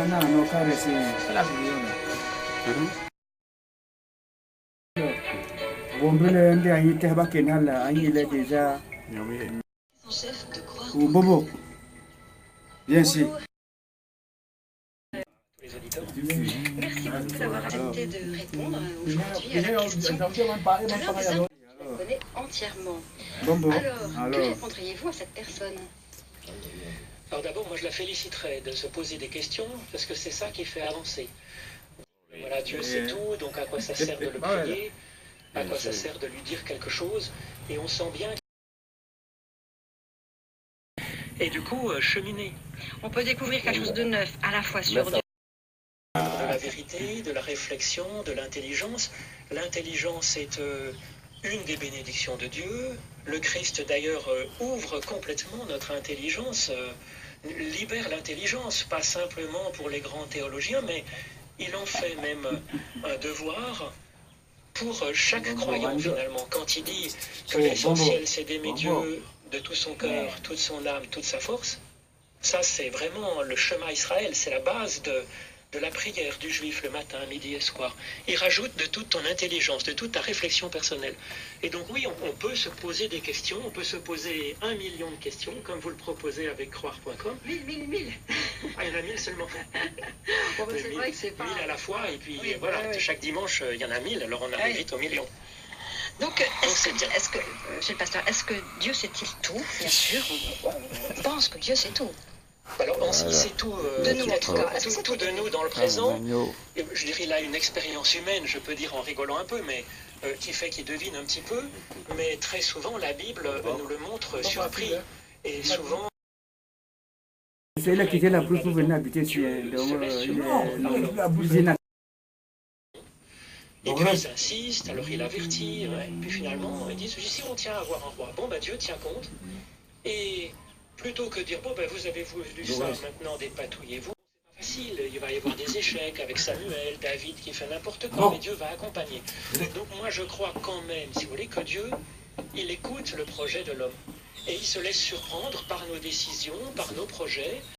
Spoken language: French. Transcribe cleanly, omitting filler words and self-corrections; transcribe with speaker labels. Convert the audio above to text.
Speaker 1: no care se bombele ndi anyi te ba kenala anyi le déjà ou bobo bien sûr.
Speaker 2: Merci beaucoup d'avoir accepté de répondre aujourd'hui à la question de l'un des internautes que je connais entièrement. Alors, que répondriez-vous à cette personne?
Speaker 3: Alors d'abord, moi je la féliciterais de se poser des questions, parce que c'est ça qui fait avancer. Voilà, Dieu sait tout, donc à quoi ça sert de le prier, à quoi ça sert de lui dire quelque chose, et on sent bien. Et du coup, cheminer.
Speaker 2: On peut découvrir quelque chose de neuf à la fois sur Dieu.
Speaker 3: De la vérité, de la réflexion, de l'intelligence. L'intelligence est une des bénédictions de Dieu. Le Christ d'ailleurs ouvre complètement notre intelligence, libère l'intelligence, pas simplement pour les grands théologiens, mais il en fait même un devoir pour chaque croyant finalement. Quand il dit que l'essentiel c'est d'aimer Dieu de tout son cœur, toute son âme, toute sa force, ça c'est vraiment le Shema Israël, c'est la base de la prière du juif le matin, midi et soir. Il rajoute de toute ton intelligence, de toute ta réflexion personnelle. Et donc oui, on peut se poser des questions, on peut se poser 1 million de questions, comme vous le proposez avec croire.com.
Speaker 2: 1000.
Speaker 3: Ah, il y en a 1000 seulement.
Speaker 2: Bon, c'est vrai que c'est pas...
Speaker 3: 1000 à la fois, et puis
Speaker 2: oui,
Speaker 3: voilà,
Speaker 2: oui.
Speaker 3: chaque dimanche, il y en a 1000, alors on arrive vite au million.
Speaker 2: Donc, monsieur le pasteur, est-ce que Dieu sait-il tout? Bien sûr, on pense que Dieu sait tout.
Speaker 3: Alors, il sait tout
Speaker 2: de nous, en tout cas.
Speaker 3: Tout de nous dans le présent. Et je dirais, il a une expérience humaine, je peux dire en rigolant un peu, mais qui fait qu'il devine un petit peu. Mais très souvent, la Bible nous le montre surpris. Et souvent...
Speaker 1: C'est là qui était la plus pour venir habiter sur l'usine.
Speaker 3: Et puis ils insistent, alors il avertit, puis finalement ils disent, si on tient à avoir un roi, bon Dieu tient compte, et plutôt que de dire, bon vous avez voulu ça, maintenant dépatouillez-vous, c'est pas facile, il va y avoir des échecs avec Samuel, David qui fait n'importe quoi, mais Dieu va accompagner. Donc moi je crois quand même, si vous voulez, que Dieu, il écoute le projet de l'homme, et il se laisse surprendre par nos décisions, par nos projets,